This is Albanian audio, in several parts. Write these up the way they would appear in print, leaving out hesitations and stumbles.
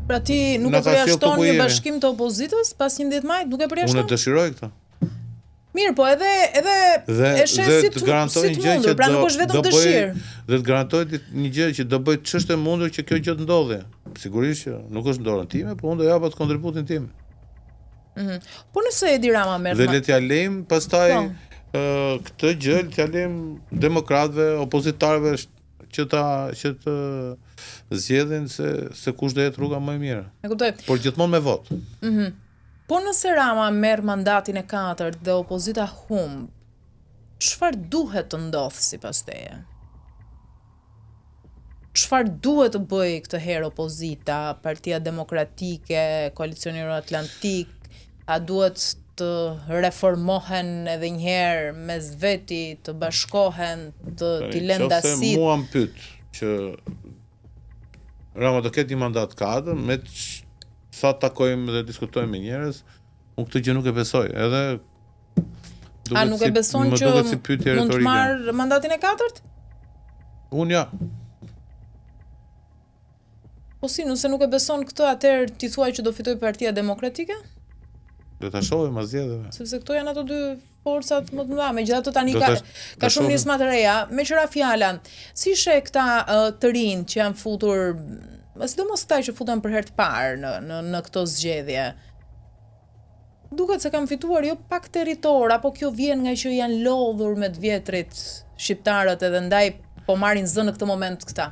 Pra ti nuk e përjashton një bashkim të opozitës pas 11 majit, nuk e përjashton? Unë dëshiroj këtë. Mirë, po edhe e shes si të mundur, pra nuk është vetëm dëshirë. Dhe të garantoj një gjë që do bëj ç'është e mundur që kjo gjë të ndodhi. Sigurisht që nuk është në dorën time, por unë do jap atë kontributin tim. Po nëse Edi Rama merr. Dhe le t'ja lejm pastaj këtë gjë t'ja lejm demokratëve, opozitarëve që të zgjedhin se kush do jetë rruga më e mirë. E kuptoj. Por gjithmonë me votë. Po nëse Rama merr mandatin e 4 dhe opozita humb, çfarë duhet të ndodhë sipas teje? Çfarë duhet të bëjë këtë herë opozita, Partia Demokratike, Koalicioni Euroatlantik, a duhet të reformohen edhe një herë mes veti, të bashkohen, t'i lënë dasit? Nëse mua më pyet që Rama do ketë një mandat 4, me sa takojmë dhe diskutojmë me njerëz, unë këtë gjë nuk e besoj. Edhe nuk e beson që mund të marrë mandatin e 4? Unë ja. Po si, nëse nuk e beson këtë, atëherë ti thuaj që do fitoj Partia Demokratike? Do ta shohim as zgjedhjeve. Sepse këto janë ato dy forcat më të mëdha, megjithatë tani ka shumë nisma të reja. Me qëra fjala, si sheh këta të rinj që janë futur, sidomos këta që futen për herë të parë në këto zgjedhje. Duket se kam fituar jo pak territor, apo kjo vjen nga që janë lodhur me të vjetrit shqiptarët edhe ndaj po marrin zë në këtë moment këta.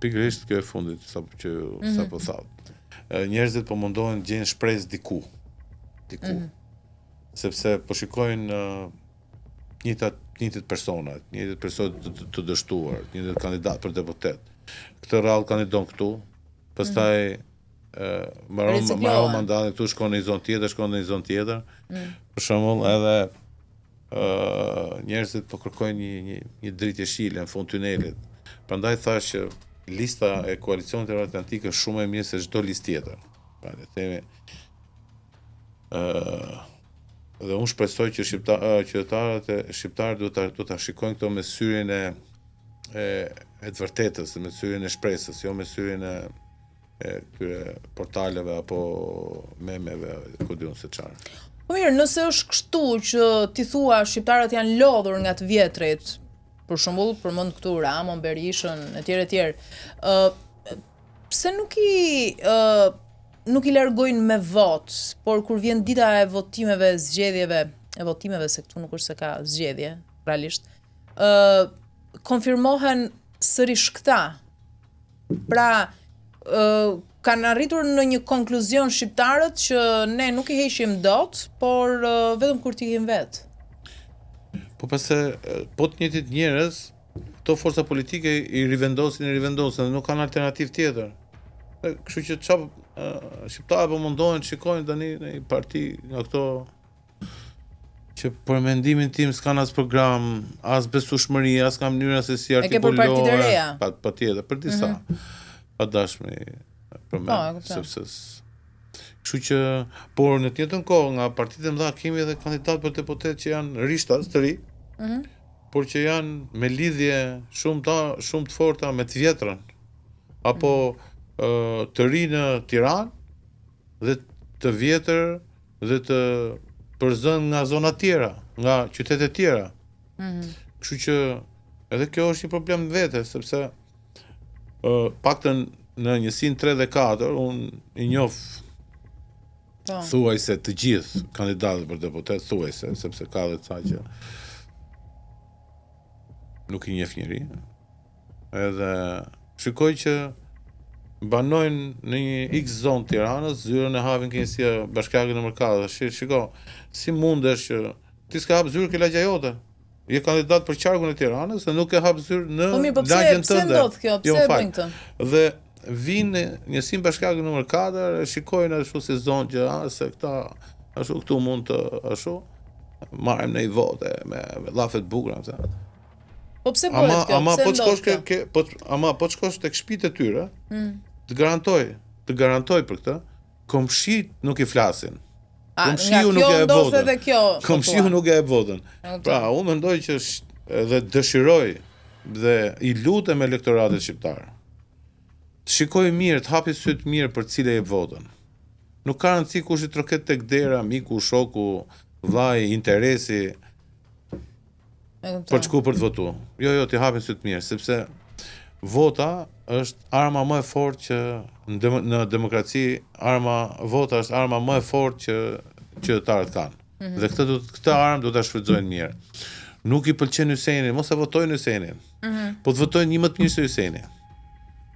Pikërisht kjo e fundit sapo thot. Njerëzit po mundohen të gjejnë shpresë diku. Sepse po shikojnë njëjtat persona të dështuar, njëjtat kandidat për deputet. Këtë rrallë kandidon këtu, pastaj mbaron mandatin këtu, shkon në një zonë tjetër, Për shembull, edhe njerëzit po kërkojnë një dritë jeshile në fund tunelit. Prandaj thash që lista e koalicionit euroatlantik është shumë e mirë se çdo listë tjetër. Pra le të themi dhe unë shpresoj që shqiptarët do ta shikojnë këto me syrin e të vërtetës, me syrin e shpresës, jo me syrin e këtyre portaleve apo memeve, ku diun se çfarë. Po mirë, nëse është kështu që ti thua shqiptarët janë lodhur nga të vjetrit, për shembull, përmend këtu Ramon, Berishën, etj. Pse nuk i largojnë me vot, por kur vjen dita e votimeve, se këtu nuk është se ka zgjedhje, realisht, konfirmohen sërish këta. Pra, kanë arritur në një konkluzion shqiptarët që ne nuk i heqim dot, por vetëm kur t'ikim vet. Po pse po të njëjtit njerëz, këto forca politike i rivendosin, dhe nuk kanë alternativë tjetër. Kështu që shqiptarët po mundohen të shikojnë tani në një parti nga këto që për mendimin tim s'kan as program, as besueshmëri, as ka mënyra se si artikulohen. E ke për partitë e reja? Patjetër, për disa. Pa dashmi përmend, sepse kështu që, por në të njëjtën kohë nga partitë e mëdha kemi edhe kandidatë për deputet që janë rishtas të ri, por që janë me lidhje shumë të forta me të vjetrën, apo të ri në Tiranë dhe të vjetër dhe të përzën nga zona tjera, nga qytetet tjera. Kështu që edhe kjo është një problem vete, sepse paktën në njësinë 3 dhe 4 unë i njoh thuajse të gjithë kandidatët për deputet, thuajse, sepse ka dhe ca që nuk i njeh njëri. Edhe shikoj që banojnë në një X zonë Tiranës, zyrën e hapin Kënaqësia Bashkiake nr. 4. Shiko, si mundesh që ti s'ka hap zyrë ke lagja jote? Je kandidat për qarkun e Tiranës dhe nuk e hap zyrë në lagjen tënde. Pse ndodh kjo? Pse e bëjnë këtë? Dhe vinë njësinë bashkiake nr. 4, shikojnë ashtu si zonë që se këta ashtu këtu mund të ashtu marrim në vote me llafe të bukura, Po pse bëhet kjo? Ama po të shkosh tek shtëpitë e tyre, të garantoj për këtë, komshit nuk i flasin. Komshiu nuk e votën. Komshiu nuk e votën. Pra, unë mendoj që edhe dëshiroj dhe i lutem elektoratit shqiptar të shikoj mirë, të hapi syt mirë për cile e votën. Nuk ka rëndësi kush i troket tek dera, miku, shoku, vllai, interesi për çku për të votu. Jo, t'i hapin syt mirë, sepse vota është arma më e fortë që në demokraci, vota është arma më e fortë që qytetarët kanë. Dhe këtë armë do ta shfrytëzojnë mirë. Nuk i pëlqen Hyseni, mos e votojnë Hysenin. Po të votojnë një më të mirë se Hyseni.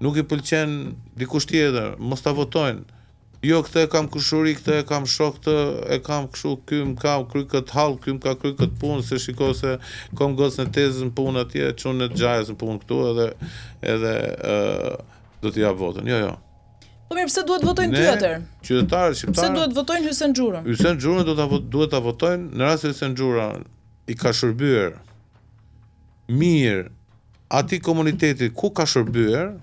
Nuk i pëlqen dikush tjetër, mos ta votojnë. Jo, këtë e kam kushuri, këtë e kam shok, këtë e kam kështu, ky më ka kry këtë hall, ky më ka kry këtë punë, se shiko se kam gocën e tezës në punë atje, çun në xhajës në punë këtu edhe do t'i jap votën. Jo. Po mirë, pse duhet votojnë ty atër? Qytetarët shqiptarë. Pse duhet votojnë Hysen Xhurën? Hysen Xhurën duhet ta votojnë në rast se Hysen Xhura i ka shërbyer mirë atij komuniteti ku ka shërbyer.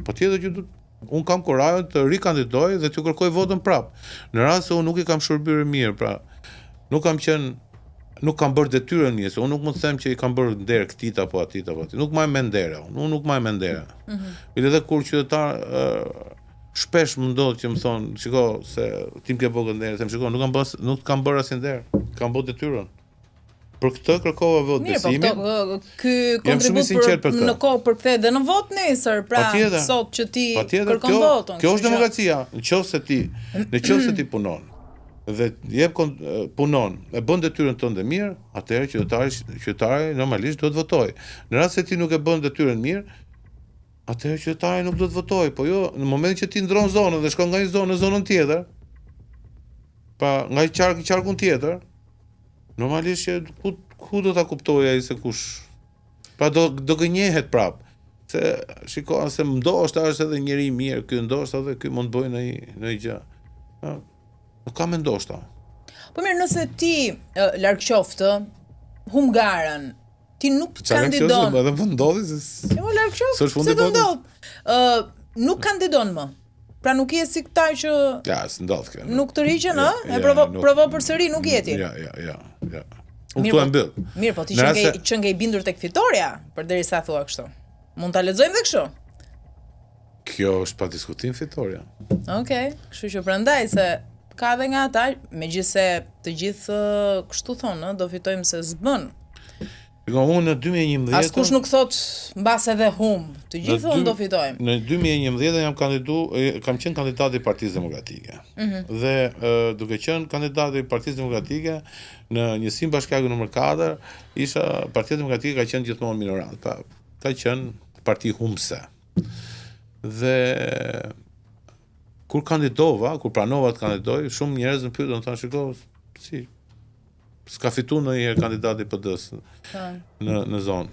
Patjetër që unë kam kurajën të rikandidoj dhe të kërkoj votën prap. Në rast se unë nuk i kam shërbyer mirë, pra nuk kam bërë detyrën mirë, se unë nuk mund të them që i kam bërë nder këtit apo atit. Nuk maj me ndera, unë nuk maj me ndera. Edhe kur qytetar shpesh më ndodh që më thonë, shiko se ti më ke bërë nder, them shiko, nuk kam bërë asnjë nder, kam bërë detyrën. Për këtë kërkova vot besimin. Mirë, po ky kontribut në kohë për kthej dhe në vot nesër, pra sot që ti kërkon votën. Kjo është demokracia. Nëse ti punon dhe punon, e bën detyrën tënde mirë, atëherë qytetari normalisht duhet votojë. Në rast se ti nuk e bën detyrën mirë, atëherë qytetari nuk duhet votojë, po jo, në momentin që ti ndron zonën dhe shkon nga një zonë në zonën tjetër, pa nga qarkun tjetër, normalisht që ku do ta kuptojë ai se kush. Pra do gënjehet prap. Se shiko, se ndoshta është edhe njëri i mirë, ky ndoshta dhe ky mund të bëjë në gjë. Nuk ka më ndoshta. Po mirë, nëse ti larg qoftë hum garën, ti nuk kandidon. Edhe më ndodhi se. Jo, larg qoftë. Se do ndodh. Nuk kandidon më. Pra nuk je si këta që s'ndodh kjo. Nuk të riqen, e provo përsëri, nuk jeti. Ja. Unë këtu e mbyll. Mirë, po ti që nge i bindur tek fitoria, përderisa thua kështu. Mund ta lexojmë dhe kështu. Kjo është pa diskutim fitoria. Okej, kështu që prandaj se ka edhe nga ata, megjithse të gjithë kështu thonë, do fitojmë se s'bën. Unë në 2011 askush nuk thot mbas edhe humb, të gjithë thonë do fitojmë. Në 2011 kam qenë kandidat i Partisë Demokratike. Dhe duke qenë kandidat i Partisë Demokratike në njësinë bashkiake nr. 4, Partia Demokratike ka qenë gjithmonë minorant, ka qenë parti humbse. Dhe kur pranova të kandidoj, shumë njerëz më pyetën, thonë shiko, si s'ka fitu në një kandidati PD-s në zonë.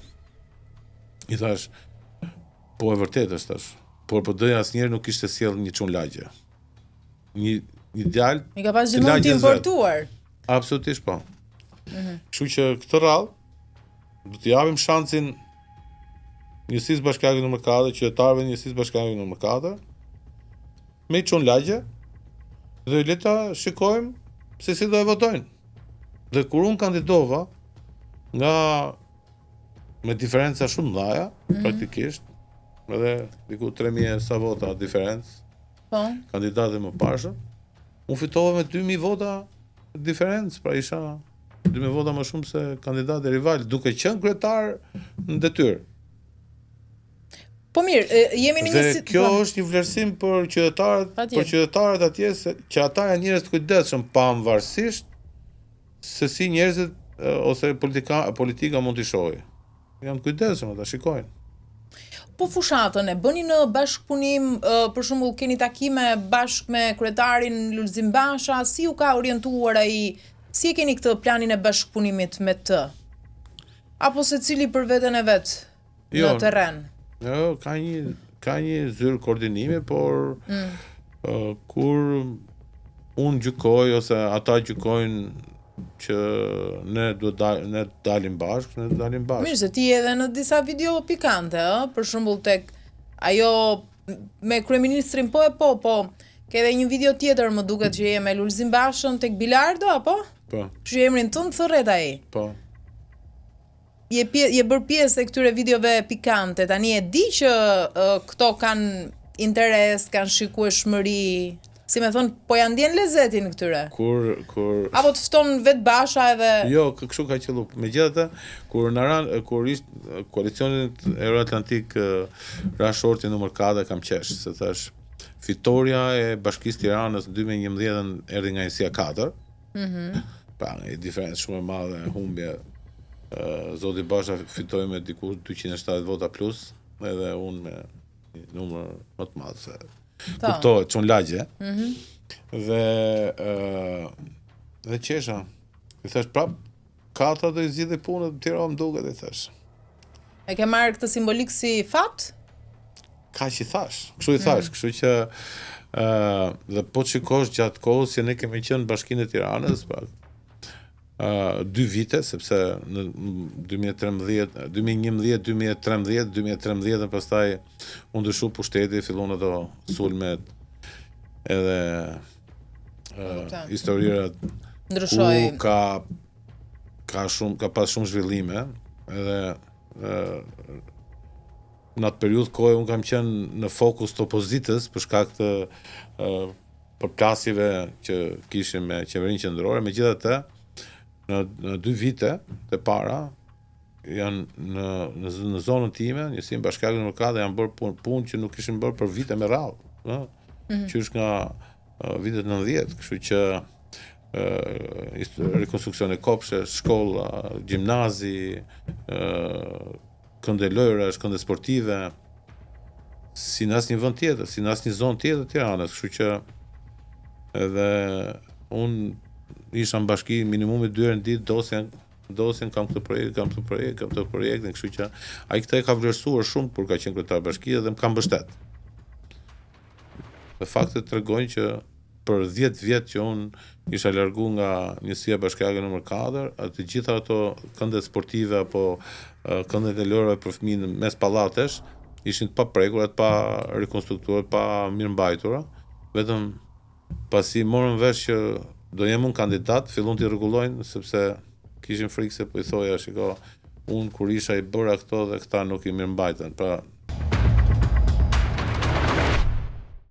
I thash, po e vërtet është tash, por PD-ja asnjëherë nuk kishte sjell një çun lagje. Një djalë. I ka pas gjithmonë të importuar. Absolutisht po. Kështu që këtë radhë do t'i japim shansin njësisë bashkiake nr. 4, qytetarëve njësisë bashkiake nr. 4, me çun lagje, dhe le ta shikojmë se si do e votojnë. Dhe kur unë kandidova me diferenca shumë dhaja, praktikisht, edhe diku 3000 sa vota diferencë, kandidatë më pashëm, unë fitova me 2000 vota diferencë, pra isha 2000 vota më shumë se kandidatë rival, duke qenë kryetar në detyrë. Po mirë, jemi në një Dhe kjo është një vlerësim për qytetarët atje, që ata janë njerëz të kujdesshëm pavarësisht se si njerëzit ose politika mund t'i shohë. Janë kujdesshëm, ata shikojnë. Po fushatën e bëni në bashkëpunim, për shembull keni takime bashkë me kryetarin Lulzim Basha, si u ka orientuar ai, si e keni këtë planin e bashkëpunimit me të? Apo secili për veten e vet në terren? Jo, ka një zyrë koordinimi, por kur unë gjykoj ose ata gjykojnë që ne dalim bashkë, ne dalim bashkë. Mirë, se ti edhe në disa video pikante, për shembull tek ajo me kryeministrin po, ke edhe një video tjetër më duket që je me Lulzim Bashën tek Bilardo, apo? Po. Që emrin tënd thërret ai. Po. je bërë pjesë e këtyre videove pikante, tani e di që këto kanë interes, kanë shikueshmëri, si me thonë, po ja ndjen lezetin këtyre. Kur apo të fton vetë Basha edhe Jo, kështu ka qellu. Megjithatë, kur ishte koalicioni Euroatlantik rashorti numër 4 kam qesh, se thash fitoria e Bashkisë Tiranës në 2011 erdhi nga njësia 4. Pa, një diferencë shumë e madhe, humbje. Zoti Basha fitoi me diku 270 vota plus, edhe unë me një numër më të madh se kuptohet, çon lagje. Dhe qesha. I thash prap, 4 do i zgjidhë punën Tiranë më duket, i thash. E ke marrë këtë simbolik si fat? Kaq i thash. Kështu i thash, kështu që dhe po të shikosh gjatë kohës që ne kemi qenë Bashkinë e Tiranës, pra 2 vite, sepse në 2011, 2013 pastaj u ndryshu pushteti, fillon ato sulmet edhe historirat ndryshoi. Ka pas shumë zhvillime, edhe në atë periudhë kohë unë kam qenë në fokus të opozitës për shkak të përplasjeve që kishim me qeverinë qendrore. Megjithatë, në 2 vite të para janë në zonën time, njësinë bashkiake numër 4 janë bërë punë që nuk kishin bërë për vite me radhë, qysh nga vitet 90, kështu që rekonstruksion e kopshtes, shkolla, gjimnazi, kënde lojrash, kënde sportive, si në asnjë vend tjetër, si në asnjë zonë tjetër të Tiranës, kështu që edhe unë isha në bashki minimumi 2 herë në ditë, dosjen kam këtë projektin, kështu që ai këtë e ka vlerësuar shumë kur ka qenë kryetar bashkie dhe më ka mbështet. Dhe faktet tregojnë që për 10 vjet që unë isha largu nga njësia bashkiake numër 4, të gjitha ato këndet sportive apo këndet e lojrave për fëmijë mes pallatesh ishin të paprekura, të pa rekonstruktuar, pa mirëmbajtura, vetëm pasi morën vesh që do jem unë kandidat, fillon t'i rregullojnë sepse kishin frikë se po i thoja, shiko, unë kur isha i bëra këto dhe këta nuk i mirëmbajtën. Pra